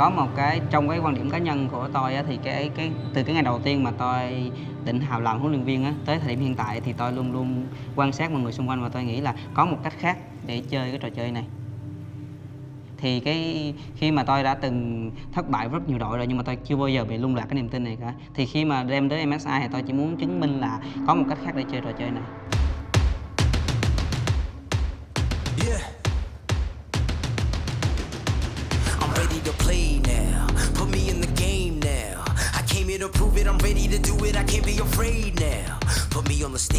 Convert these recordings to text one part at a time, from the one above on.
có một cái trong cái quan điểm cá nhân của tôi á, thì từ cái ngày đầu tiên mà tôi định hào làm huấn luyện viên á, tới thời điểm hiện tại thì tôi luôn luôn quan sát mọi người xung quanh và tôi nghĩ là có một cách khác để chơi cái trò chơi này. Thì khi mà tôi đã từng thất bại rất nhiều đội rồi nhưng mà tôi chưa bao giờ bị lung lạc cái niềm tin này cả. Thì khi mà đem tới MSI thì tôi chỉ muốn chứng minh là có một cách khác để chơi trò chơi này.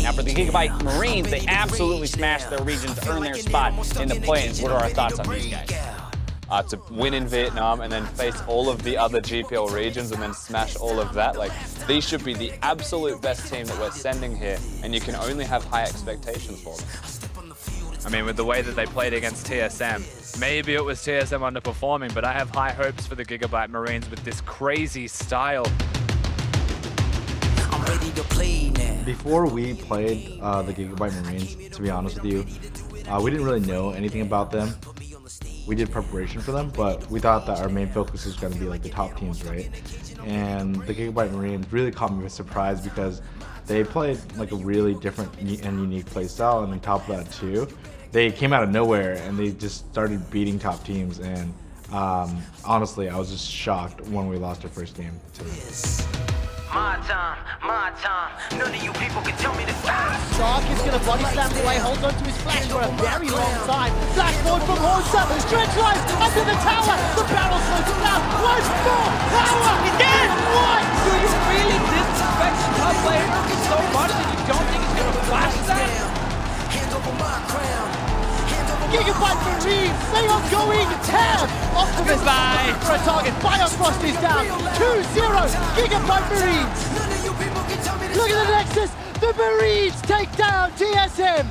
Now for the Gigabyte Marines, they absolutely smashed their region to earn their spot in the play-ins. What are our thoughts on these guys? To win in Vietnam and then face all of the other GPL regions and then smash all of that, like, these should be the absolute best team that we're sending here, and you can only have high expectations for them. I mean, with the way that they played against TSM, maybe it was TSM underperforming, but I have high hopes for the Gigabyte Marines with this crazy style. Before we played the Gigabyte Marines, to be honest with you, we didn't really know anything about them. We did preparation for them, but we thought that our main focus was going to be like the top teams, right? And the Gigabyte Marines really caught me by surprise because they played like a really different and unique play style, and on top of that too, they came out of nowhere and they just started beating top teams. And honestly, I was just shocked when we lost our first game to them. My time, none of you people can tell me to stop. Shark is going to body slam away, holds onto his flash for a very long time. Flash forward from Horsa, stretch line under the tower. The barrel slows down, once more, power, again, what? Do you really disrespect the top player so much that you don't think he's going to flash that? Hand over my crown. Gigabyte Marines, they are going ham! Optimus by for a target, Biofrost is down, 2-0, Gigabyte Marines! Look at the Nexus, the Marines take down TSM!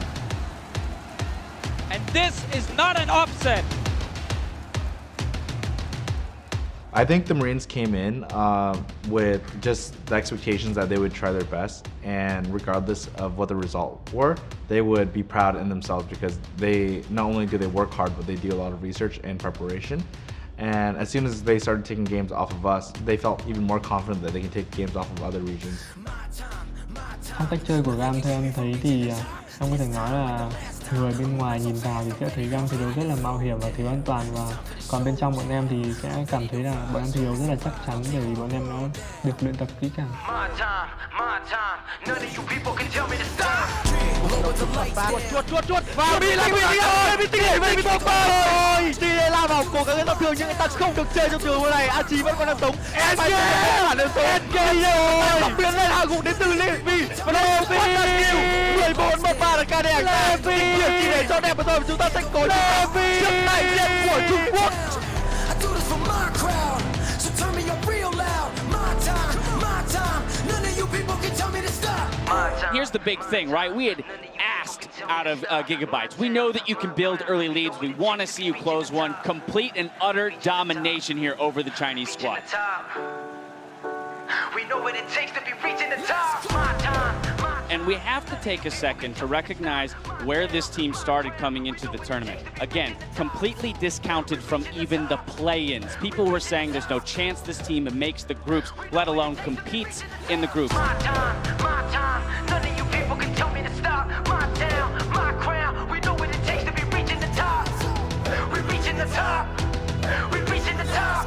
And this is not an upset. I think the Marines came in with just the expectations that they would try their best, and regardless of what the result were, they would be proud in themselves because they not only do they work hard, but they do a lot of research and preparation. And as soon as they started taking games off of us, they felt even more confident that they can take games off of other regions. Phong cách chơi của GAM theo em thấy thì em có thể nói là người bên ngoài nhìn vào thì sẽ thấy GAM thi đấu rất là mạo hiểm và thiếu an toàn, và còn bên trong bọn em thì sẽ cảm thấy là bọn em thi đấu rất là chắc chắn bởi vì bọn em đã được luyện tập kỹ càng. Chuột vào đi lại bị tỷ lệ về bị bóng rồi, tỷ lệ lao vào cố gắng lên thường nhưng người ta không được chơi trong trường hợp này. A9 vẫn còn đang sống. SK rồi, biến lên hạ gục đến từ Levi và Levi 14-13 là ca đẹp. Levi chỉ để cho đẹp mà thôi, chúng ta sẽ có Levi trước đại diện của Trung Quốc. Here's the big thing, right? We had asked out of Gigabytes. We know that you can build early leads. We want to see you close one. Complete and utter domination here over the Chinese squad. We know what it takes to be reaching the top. My time. And we have to take a second to recognize where this team started coming into the tournament. Again, completely discounted from even the play-ins. People were saying there's no chance this team makes the groups, let alone competes in the groups. My time, none of you people can tell me to stop. My town, my crown, we know what it takes to be reaching the top. We're reaching the top. We're reaching the top.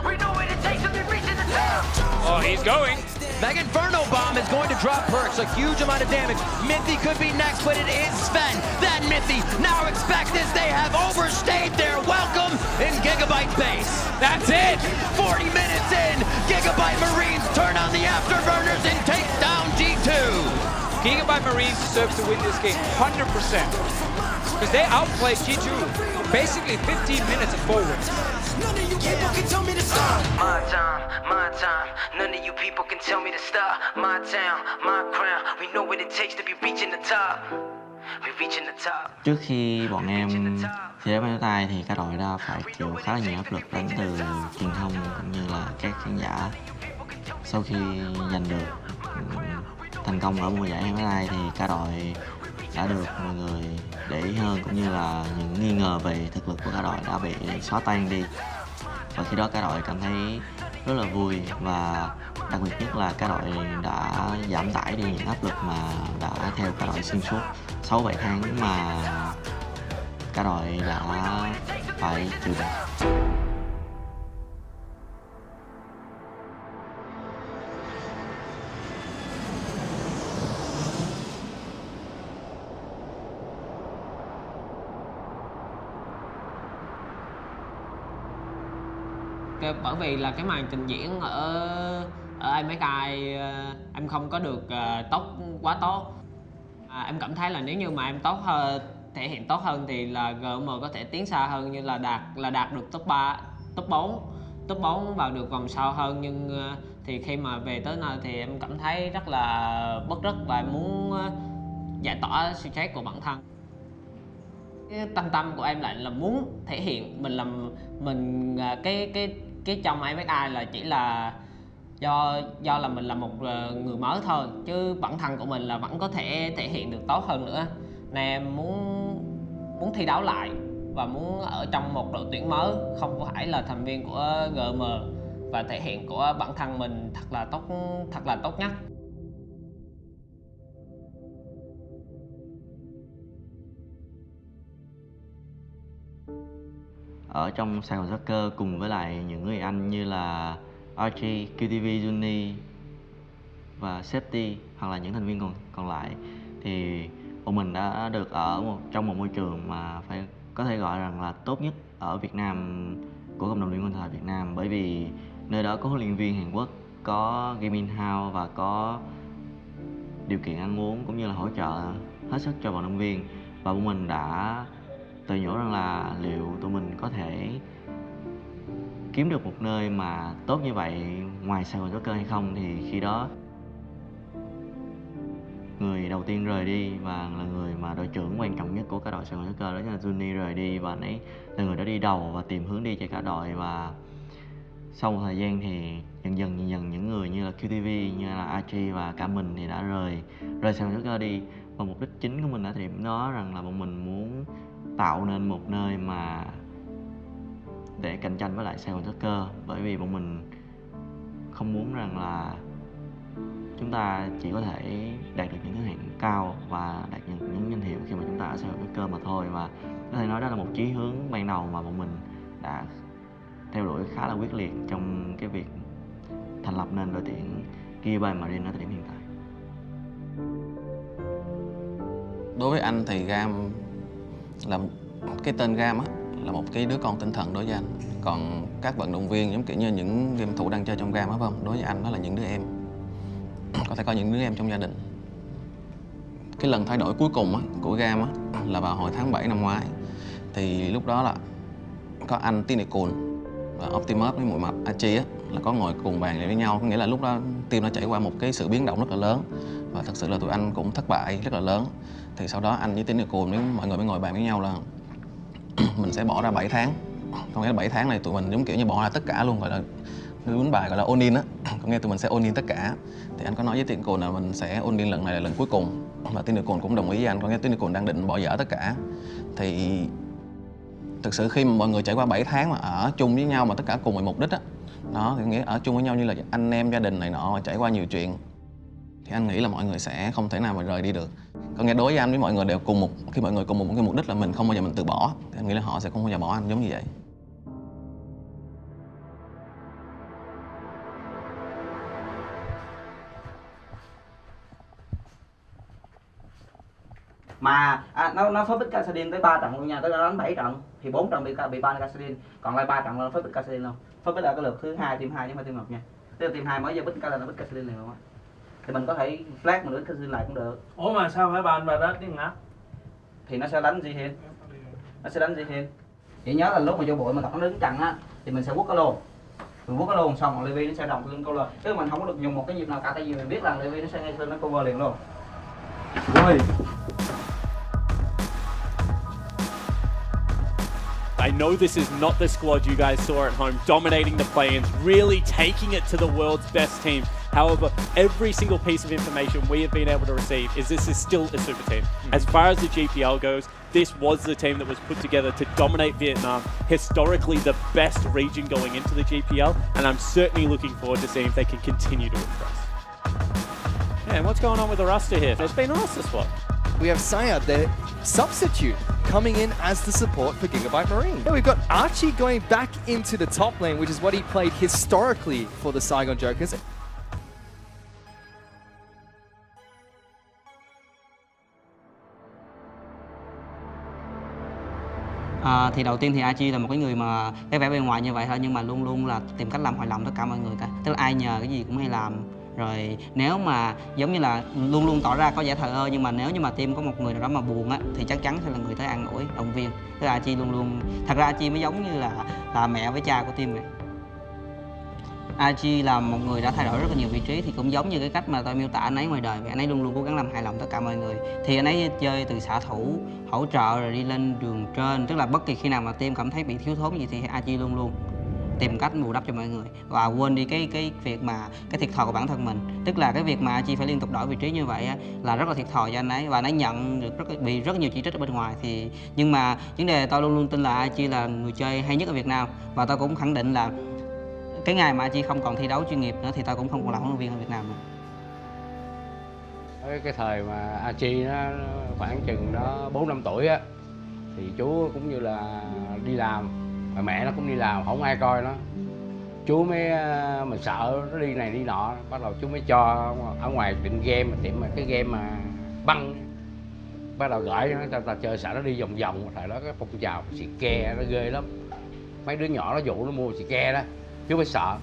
We know what it takes to be reaching the top. Oh, he's going. That Inferno Bomb is going to drop perks, a huge amount of damage. Mithy could be next, but it is Sven. That Mithy now expect this. They have overstayed their welcome in Gigabyte base. That's it. 40 minutes in, Gigabyte Marines turn on the afterburners and take down G2. Gigabyte Marines deserves to win this game 100%. Because they outplayed G2 basically 15 minutes forward. None of you people can tell me to stop. My time, none of you people can tell me to stop. My town, my crown, we know what it takes to be reaching the top. We're reaching the top. Trước khi bọn em thi đấu với tay thì các đội đã phải chịu khá là nhiều áp lực đến từ truyền thông cũng như là các khán giả. Sau khi giành được thành công ở mùa giải với tay thì các đội đã được mọi người để ý hơn, cũng như là những nghi ngờ về thực lực của các đội đã bị xóa tan đi. và khi đó cả đội cảm thấy rất là vui, và đặc biệt nhất là cả đội đã giảm tải đi những áp lực mà đã theo cả đội xuyên suốt 6-7 tháng mà cả đội đã phải chịu đựng. Bởi vì là cái màn trình diễn ở MSI em không có được quá tốt. Em cảm thấy là nếu như mà em tốt hơn, thể hiện tốt hơn thì là GM có thể tiến xa hơn, như là đạt được top 3, top 4 vào được vòng sau hơn. Nhưng thì khi mà về tới nơi thì em cảm thấy rất là bứt rứt và em muốn giải tỏa stress của bản thân. Cái tâm của em lại là muốn thể hiện mình làm mình cái trong MSI là chỉ là do là mình là một người mới thôi, chứ bản thân của mình là vẫn có thể thể hiện được tốt hơn nữa. Nên em muốn thi đấu lại và muốn ở trong một đội tuyển mới, không phải là thành viên của GM, và thể hiện của bản thân mình thật là tốt nhất. Ở trong Sài Gòn Soccer cùng với lại những người anh như là Archie, QTV, Juni và Safety, hoặc là những thành viên còn lại, thì bọn mình đã được ở trong một môi trường mà phải có thể gọi rằng là tốt nhất ở Việt Nam của cộng đồng Liên Minh Thể thao Việt Nam, bởi vì nơi đó có huấn luyện viên Hàn Quốc, có gaming house và có điều kiện ăn uống cũng như là hỗ trợ hết sức cho vận động viên. Và bọn mình đã tự nhủ rằng là liệu tụi mình có thể kiếm được một nơi mà tốt như vậy ngoài Sài Gòn Soccer hay không. Thì khi đó người đầu tiên rời đi và là người mà đội trưởng quan trọng nhất của cả đội Sài Gòn Soccer, đó là Juni, rời đi, và nãy là người đã đi đầu và tìm hướng đi cho cả đội. Và sau một thời gian thì dần dần những người như là QTV, như là Archie và cả mình thì đã rời Sài Gòn Soccer đi. Và mục đích chính của mình ở thời điểm đó rằng là bọn mình muốn tạo nên một nơi mà để cạnh tranh với lại Sài Gòn Soccer, bởi vì bọn mình không muốn rằng là chúng ta chỉ có thể đạt được những thứ hạng cao và đạt được những danh hiệu khi mà chúng ta ở Sài Gòn Soccer mà thôi. Và có thể nói đó là một chí hướng ban đầu mà bọn mình đã theo đuổi khá là quyết liệt trong cái việc thành lập nên đội tuyển Gigabyte Marine ở thời điểm hiện tại. Đối với anh thì Gam là cái tên Gam á, là một cái đứa con tinh thần đối với anh. Còn các vận động viên giống kiểu như những game thủ đang chơi trong Gam á, phải không? Đối với anh đó là những đứa em. Có thể có những đứa em trong gia đình. Cái lần thay đổi cuối cùng á, của Gam á, là vào hồi tháng 7 năm ngoái. Thì lúc đó là có anh Tinekun và Optimus với mũi mặt Archie á, là có ngồi cùng bàn lại với nhau. Có nghĩa là lúc đó team nó trải qua một cái sự biến động rất là lớn. Và thật sự là tụi anh cũng thất bại rất là lớn. Thì sau đó anh với Tinekun với mọi người mới ngồi bàn với nhau là mình sẽ bỏ ra 7 tháng. Có nghĩa là 7 tháng này tụi mình giống kiểu như bỏ ra tất cả luôn, gọi là đúng bài gọi là all in á. Có nghĩa tụi mình sẽ all in tất cả. Thì anh có nói với Tinekun là mình sẽ all in lần này là lần cuối cùng. Và Tinekun cũng đồng ý với anh, có nghĩa Tinekun đang định bỏ dở tất cả. Thì thực sự khi mà mọi người trải qua 7 tháng mà ở chung với nhau mà tất cả cùng một mục đích á, đó thì nghĩa ở chung với nhau như là anh em gia đình này nọ mà trải qua nhiều chuyện, thì anh nghĩ là mọi người sẽ không thể nào mà rời đi được. Có nghĩa đối với anh với mọi người đều cùng khi mọi người cùng một cái mục đích là mình không bao giờ mình từ bỏ, thì anh nghĩ là họ sẽ không bao giờ bỏ anh giống như vậy. Mà nó phép bích Casadin tới 3 trận luôn nha, tới nó đánh 7 trận thì 4 trận bị ban Casadin, còn lại 3 trận là phép bích Casadin luôn. Phép bích là cái lượt thứ 2 team 2 chứ không phải team 1 nha. Tức là team 2 mới giờ bích Casadin này luôn á. Thì mình có thể flag mình đánh Casadin lại cũng được. Ủa mà sao phải ban vào đó tiếng ngắt? Thì nó sẽ đánh Jihin. Nó sẽ đánh Jihin. Chỉ nhớ là lúc mà vô bụi mà gặp nó đứng chặn á thì mình sẽ quất cái lồn. Mình quất cái lồn xong rồi Levi nó sẽ đồng lên cover. Tức là mình không có được dùng một cái nhịp nào cả, tại vì mình biết là Levi nó sẽ ngay lên nó cover liền luôn. Rồi. I know this is not the squad you guys saw at home, dominating the play-ins, really taking it to the world's best team. However, every single piece of information we have been able to receive is this is still a super team. As far as the GPL goes, this was the team that was put together to dominate Vietnam, historically the best region going into the GPL, and I'm certainly looking forward to seeing if they can continue to impress. Yeah, and what's going on with the roster here? There's been a roster swap. We have Sayad, their substitute, coming in as the support for Gigabyte Marine. Yeah, we've got Archie going back into the top lane, which is what he played historically for the Saigon Jokers. Thì đầu tiên thì Archie là một cái người mà cái vẻ bên ngoài như vậy thôi, nhưng mà luôn luôn là tìm cách làm hài lòng tất cả mọi người cả. Tức là ai nhờ cái gì cũng hay làm. Rồi nếu mà giống như là luôn luôn tỏ ra có vẻ thờ ơ, nhưng mà nếu như mà team có một người nào đó mà buồn á thì chắc chắn sẽ là người tới an ủi, động viên. Tức là Archie luôn luôn, thật ra Archie mới giống như là mẹ với cha của team vậy. Archie là một người đã thay đổi rất là nhiều vị trí, thì cũng giống như cái cách mà tôi miêu tả anh ấy ngoài đời vậy. Anh ấy luôn luôn cố gắng làm hài lòng tất cả mọi người. Thì anh ấy chơi từ xạ thủ, hỗ trợ rồi đi lên đường trên, tức là bất kỳ khi nào mà team cảm thấy bị thiếu thốn gì thì Archie luôn luôn tìm cách bù đắp cho mọi người và quên đi cái việc mà cái thiệt thòi của bản thân mình. Tức là cái việc mà Archie phải liên tục đổi vị trí như vậy á, là rất là thiệt thòi cho anh ấy, và anh ấy nhận được bị rất nhiều chỉ trích ở bên ngoài. Thì nhưng mà vấn đề tôi luôn luôn tin là Archie là người chơi hay nhất ở Việt Nam, và tôi cũng khẳng định là cái ngày mà Archie không còn thi đấu chuyên nghiệp nữa thì tôi cũng không còn làm huấn luyện viên ở Việt Nam nữa. Cái thời mà Archie nó khoảng chừng đó 4-5 tuổi á, thì chú cũng như là đi làm, mà mẹ nó cũng đi làm, không ai coi nó. Chú mới mình sợ nó đi này đi nọ, bắt đầu chú mới cho ở ngoài tiệm cái game mà băng, bắt đầu gửi nó ta chơi, sợ nó đi vòng vòng. Thời đó cái phong trào xì ke nó ghê lắm, mấy đứa nhỏ nó dụ nó mua xì ke đó, chú mới sợ.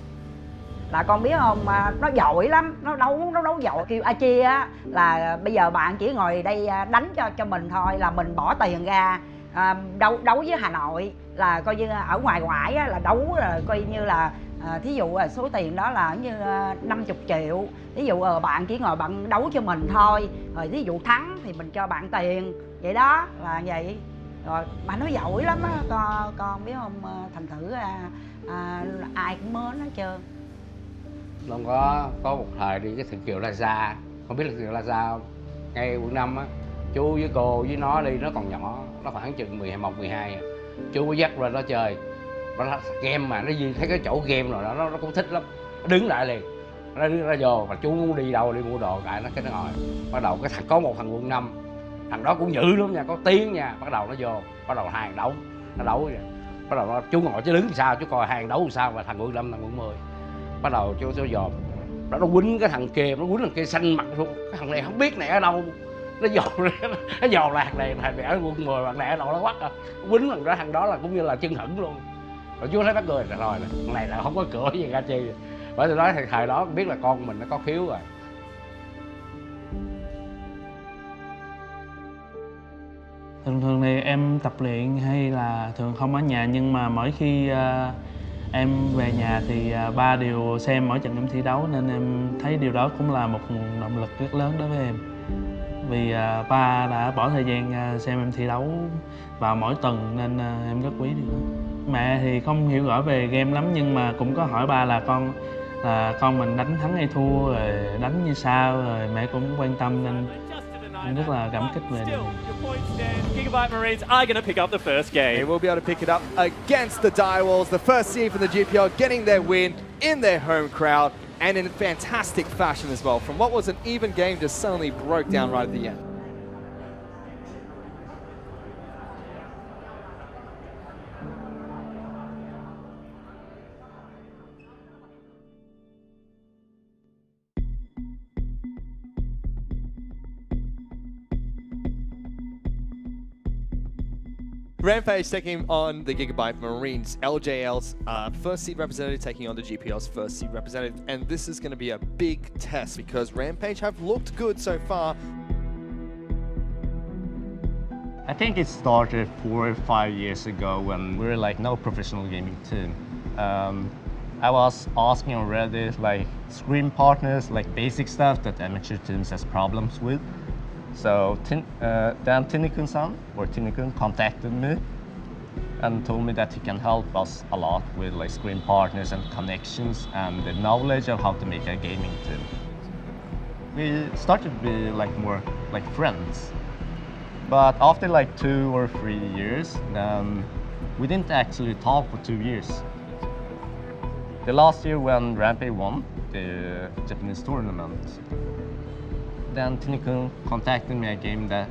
Là con biết không, mà nó giỏi lắm, nó đấu giỏi. Kêu Archie á là bây giờ bạn chỉ ngồi đây đánh cho mình thôi, là mình bỏ tiền ra đấu với Hà Nội, là coi như ở ngoài ngoại á, là đấu là coi như là thí dụ là số tiền đó là như 50 triệu. Thí dụ bạn chỉ ngồi bạn đấu cho mình thôi, rồi thí dụ thắng thì mình cho bạn tiền, vậy đó là vậy. Rồi mà nó giỏi lắm á, con biết không, thành thử ai cũng mến nó trơn. Long có một thời đi cái Thượng Kiều Plaza, không biết là Thượng Kiều Plaza không? Ngay quận 5 á, chú với cô với nó đi, nó còn nhỏ, nó khoảng chừng 11, 12. Chú có dắt lên đó chơi, nó game mà nó gì thấy cái chỗ game rồi đó, nó cũng thích lắm, nó đứng lại liền, nó đứng ra vô, mà chú muốn đi đâu đi mua đồ tại nó cái nó ngồi. Bắt đầu có một thằng quận 5, thằng đó cũng dữ lắm nha, có tiếng nha. Bắt đầu nó vô, bắt đầu hai thằng đấu, nó đấu vậy. Bắt đầu chú ngồi chứ đứng sao, chú coi hai thằng đấu làm sao, và thằng quận 5 thằng quận 10. Bắt đầu chú dòm, nó quýnh cái thằng kia, nó quýnh thằng kia xanh mặt luôn. Cái thằng này không biết này ở đâu, nó dòm lại thằng này ở quận 10, thằng này ở đâu nó quắc à. Quýnh thằng đó là cũng như là chân hững luôn. Rồi chú thấy bắt cười rồi, thằng này là không có cửa gì ra chi. Bởi tôi nói thời đó biết là con mình nó có khiếu rồi. Thường thì em tập luyện hay là thường không ở nhà, nhưng mà mỗi khi em về nhà thì ba đều xem mỗi trận em thi đấu, nên em thấy điều đó cũng là một nguồn động lực rất lớn đối với em. Vì ba đã bỏ thời gian xem em thi đấu vào mỗi tuần, nên em rất quý điều đó. Mẹ thì không hiểu rõ về game lắm, nhưng mà cũng có hỏi ba là con mình đánh thắng hay thua, rồi đánh như sao, rồi mẹ cũng quan tâm, nên em rất là cảm kích về điều này. Gigabyte Marines are going to pick up the first game. They will be able to pick it up against the Direwolves, the first team from the GPL, getting their win in their home crowd, and in fantastic fashion as well. From what was an even game, just suddenly broke down right at the end. Rampage taking on the Gigabyte Marines, LJL's first seed representative taking on the GPL's first seed representative, and this is going to be a big test because Rampage have looked good so far. I think it started 4 or 5 years ago when we were like no professional gaming team. I was asking on Reddit like screen partners, like basic stuff that amateur teams has problems with. So Dan Tinnikun-san, or Tinnikun, contacted me and told me that he can help us a lot with like screen partners and connections and the knowledge of how to make a gaming team. We started to be like more like friends, but after like 2 or 3 years, we didn't actually talk for 2 years. The last year when Rampage won the Japanese tournament, then TiniKun contacted me again that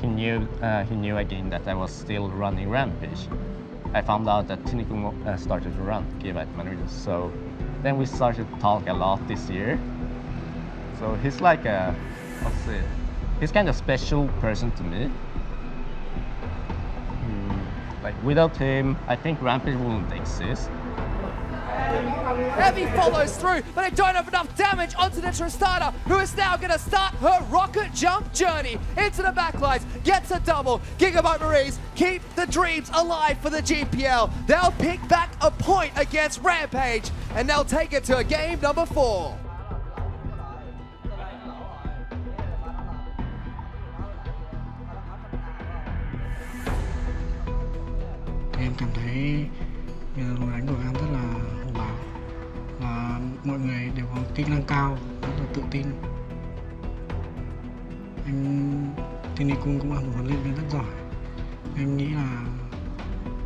he knew again that I was still running Rampage. I found out that TiniKun started to run Gigabyte Marines, so then we started to talk a lot this year. So he's like a, he's kind of special person to me. Like without him, I think Rampage wouldn't exist. Heavy follows through, but they don't have enough damage onto the Tristana, who is now going to start her rocket jump journey into the backlines. Gets a double. Gigabyte Marines keep the dreams alive for the GPL. They'll pick back a point against Rampage, and they'll take it to a game number 4. Em cảm thấy lối đánh của em rất là hùng bạo và mọi người đều có kỹ năng cao, rất là tự tin. Anh TiniKun cũng là một huấn luyện viên rất giỏi. Em nghĩ là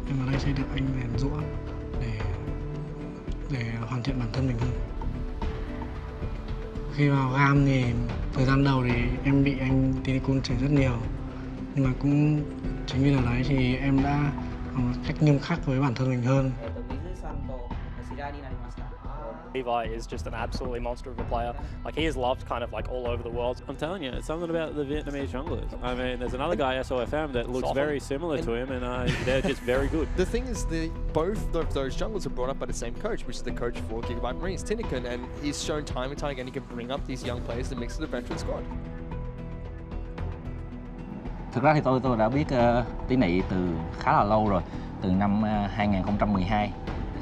em ở đây sẽ được anh rèn giũa để hoàn thiện bản thân mình hơn. Khi vào GAM thì thời gian đầu thì em bị anh TiniKun chỉnh rất nhiều, nhưng mà cũng chính vì là đấy thì em đã cách nghiêm khắc với bản thân mình hơn. Levi is just an absolutely monster of a player. Like, he is loved kind of like all over the world. I'm telling you, it's something about the Vietnamese junglers. I mean, there's another guy, SOFM, that looks very similar to him, and they're just very good. The thing is, both of those junglers are brought up by the same coach, which is the coach for Gigabyte Marines, TiniKun, and he's shown time and time again he can bring up these young players to mix with the veteran squad. Thực ra thì tôi đã biết Tí Nị từ khá là lâu rồi, từ năm 2012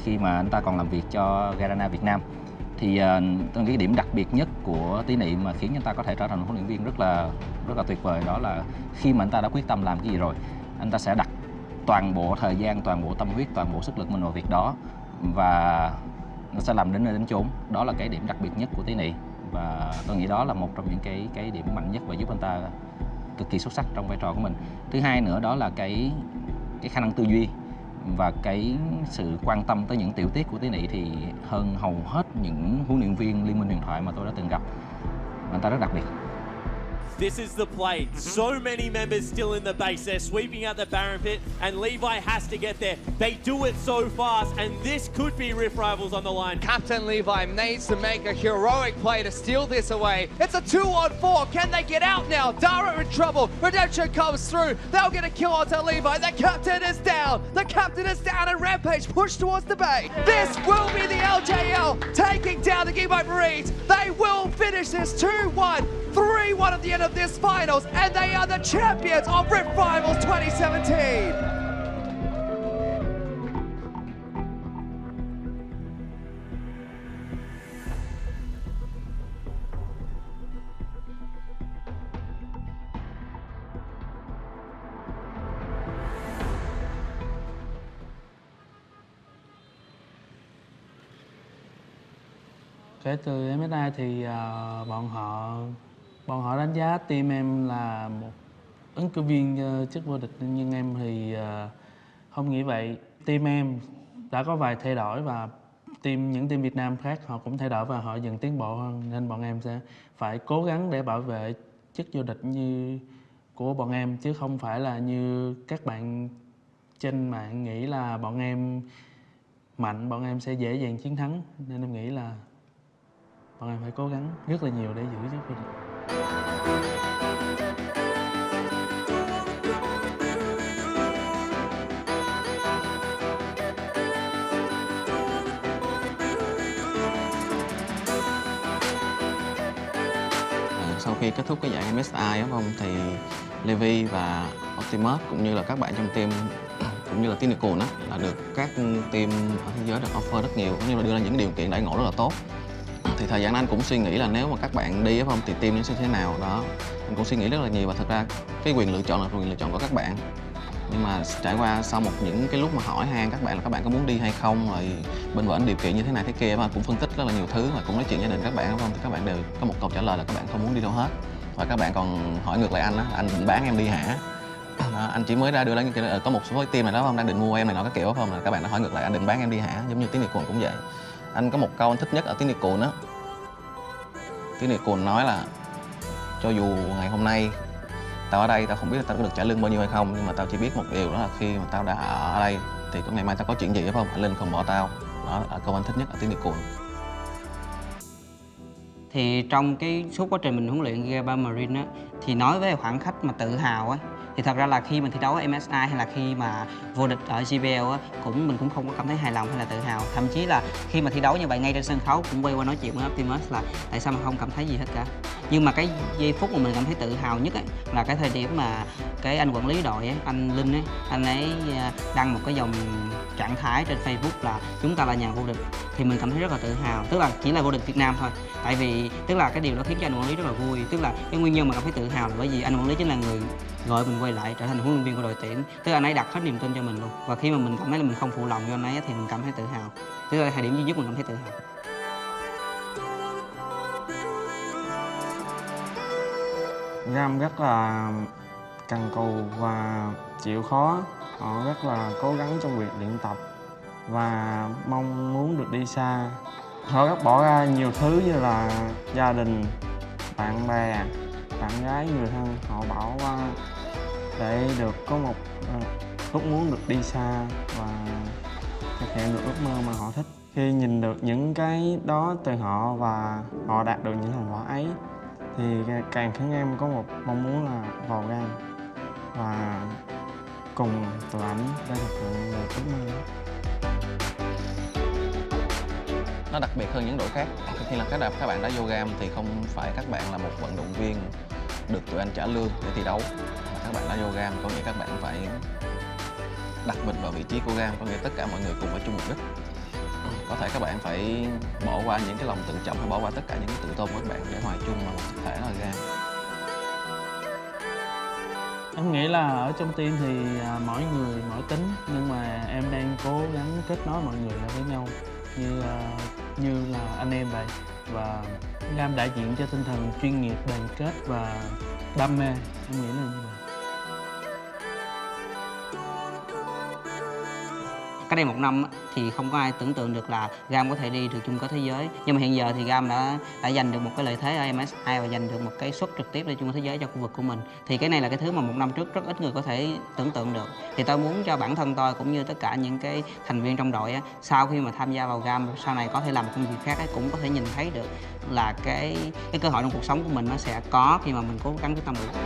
khi mà anh ta còn làm việc cho Garena Việt Nam. Thì tôi nghĩ cái điểm đặc biệt nhất của Tí Nị mà khiến anh ta có thể trở thành một huấn luyện viên rất là tuyệt vời, đó là khi mà anh ta đã quyết tâm làm cái gì rồi, anh ta sẽ đặt toàn bộ thời gian, toàn bộ tâm huyết, toàn bộ sức lực mình vào việc đó và nó sẽ làm đến nơi đến chốn. Đó là cái điểm đặc biệt nhất của Tí Nị và tôi nghĩ đó là một trong những cái điểm mạnh nhất và giúp anh ta cực kỳ xuất sắc trong vai trò của mình. Thứ hai nữa đó là cái khả năng tư duy và cái sự quan tâm tới những tiểu tiết của Tí Nị thì hơn hầu hết những huấn luyện viên Liên minh huyền thoại mà tôi đã từng gặp. Anh ta rất đặc biệt. This is the play. So many members still in the base. They're sweeping out the Baron pit, and Levi has to get there. They do it so fast, and this could be Rift Rivals on the line. Captain Levi needs to make a heroic play to steal this away. It's a 2-on-4. Can they get out now? Dara in trouble. Redemption comes through. They'll get a kill onto Levi. The captain is down. The captain is down, and Rampage push towards the bay. This will be the LJL taking down the Gigabyte Marines. They will finish this 2-1. 3-1 at the end of this finals, and they are the champions of Rift Rivals 2017. Kể từ MSI thì bọn họ đánh giá team em là một ứng cử viên chức vô địch, nhưng em thì không nghĩ vậy. Team em đã có vài thay đổi và những team Việt Nam khác họ cũng thay đổi và họ dần tiến bộ hơn, nên bọn em sẽ phải cố gắng để bảo vệ chức vô địch như của bọn em, chứ không phải là như các bạn trên mạng nghĩ là bọn em mạnh, bọn em sẽ dễ dàng chiến thắng, nên em nghĩ là bọn em phải cố gắng rất là nhiều để giữ chức vô địch. Sau khi kết thúc cái giải MSI thì Levi và Optimus cũng như là các bạn trong team cũng như là TiniKun là được các team ở thế giới được offer rất nhiều, cũng như là đưa ra những điều kiện đãi ngộ rất là tốt. Thì thời gian anh cũng suy nghĩ là nếu mà các bạn đi thì team nó sẽ thế nào đó, anh cũng suy nghĩ rất là nhiều và thật ra cái quyền lựa chọn là quyền lựa chọn của các bạn. Nhưng mà trải qua sau những cái lúc mà hỏi han các bạn là các bạn có muốn đi hay không, rồi bên bển điều kiện như thế này thế kia, mà cũng phân tích rất là nhiều thứ, và cũng nói chuyện gia đình các bạn, không thì các bạn đều có một câu trả lời là các bạn không muốn đi đâu hết. Và các bạn còn hỏi ngược lại anh á, anh định bán em đi hả? Đó, anh chỉ mới ra đưa ra những cái có một số team này đó không đang định mua em này nọ các kiểu không, là các bạn đã hỏi ngược lại anh định bán em đi hả? Giống như tiếng Nippon cũng vậy. Anh có một câu anh thích nhất ở tiếng Nippon á. Tiếng Nippon nói là cho dù ngày hôm nay tao ở đây, tao không biết là tao có được trả lương bao nhiêu hay không, nhưng mà tao chỉ biết một điều đó là khi mà tao đã ở đây thì có ngày mai tao có chuyện gì phải không, anh Linh không bỏ tao. Đó là câu anh thích nhất ở tiếng Nippon. Thì trong cái suốt quá trình mình huấn luyện Giga Marine á, thì nói với khoảng khách mà tự hào á, thì thật ra là khi mình thi đấu ở MSI hay là khi mà vô địch ở JBL á, mình cũng không có cảm thấy hài lòng hay là tự hào. Thậm chí là khi mà thi đấu như vậy ngay trên sân khấu cũng quay qua nói chuyện với Optimus là tại sao mà không cảm thấy gì hết cả. Nhưng mà cái giây phút mà mình cảm thấy tự hào nhất ấy, là cái thời điểm mà cái anh quản lý đội ấy, anh Linh ấy, anh ấy đăng một cái dòng trạng thái trên Facebook là chúng ta là nhà vô địch, thì mình cảm thấy rất là tự hào. Tức là chỉ là vô địch Việt Nam thôi. Tại vì tức là cái điều đó khiến cho anh quản lý rất là vui. Tức là cái nguyên nhân mà cảm thấy tự hào là bởi vì anh quản lý chính là người gọi mình quay lại trở thành huấn luyện viên của đội tuyển. Tức là anh ấy đặt hết niềm tin cho mình luôn. Và khi mà mình cảm thấy là mình không phụ lòng cho anh ấy thì mình cảm thấy tự hào. Tức là thời điểm duy nhất mình cảm thấy tự hào. Gam rất là cần cù và chịu khó. Họ rất là cố gắng trong việc luyện tập và mong muốn được đi xa. Họ rất bỏ ra nhiều thứ như là gia đình, bạn bè, bạn gái, người thân. Họ bỏ qua để được có một ước muốn được đi xa và thực hiện được ước mơ mà họ thích. Khi nhìn được những cái đó từ họ và họ đạt được những thành quả ấy thì càng khiến em có một mong muốn là vào GAM và cùng tụi ảnh để thực hiện được ước mơ. Nó đặc biệt hơn những đội khác. Khi là các bạn đã vô GAM thì không phải các bạn là một vận động viên được tụi anh trả lương để thi đấu, mà các bạn đã vô GAM có nghĩa các bạn phải đặt mình vào vị trí của GAM, có nghĩa tất cả mọi người cùng ở chung mục đích. Có thể các bạn phải bỏ qua những cái lòng tự trọng hay bỏ qua tất cả những cái tự tôn của các bạn để hòa chung vào một thực thể là GAM. Em nghĩ là ở trong team thì mỗi người mỗi tính, nhưng mà em đang cố gắng kết nối mọi người lại với nhau như là anh em vậy. Và GAM đại diện cho tinh thần chuyên nghiệp, đoàn kết và đam mê. Em nghĩ là như vậy. Cách đây một năm thì không có ai tưởng tượng được là GAM có thể đi được chung kết thế giới. Nhưng mà hiện giờ thì GAM đã giành được một cái lợi thế ở MSI và giành được một cái suất trực tiếp đi chung kết thế giới cho khu vực của mình. Thì cái này là cái thứ mà một năm trước rất ít người có thể tưởng tượng được. Thì tôi muốn cho bản thân tôi cũng như tất cả những cái thành viên trong đội á, sau khi mà tham gia vào GAM sau này có thể làm công việc khác ấy, cũng có thể nhìn thấy được là cái cơ hội trong cuộc sống của mình nó sẽ có khi mà mình cố gắng quyết tâm được.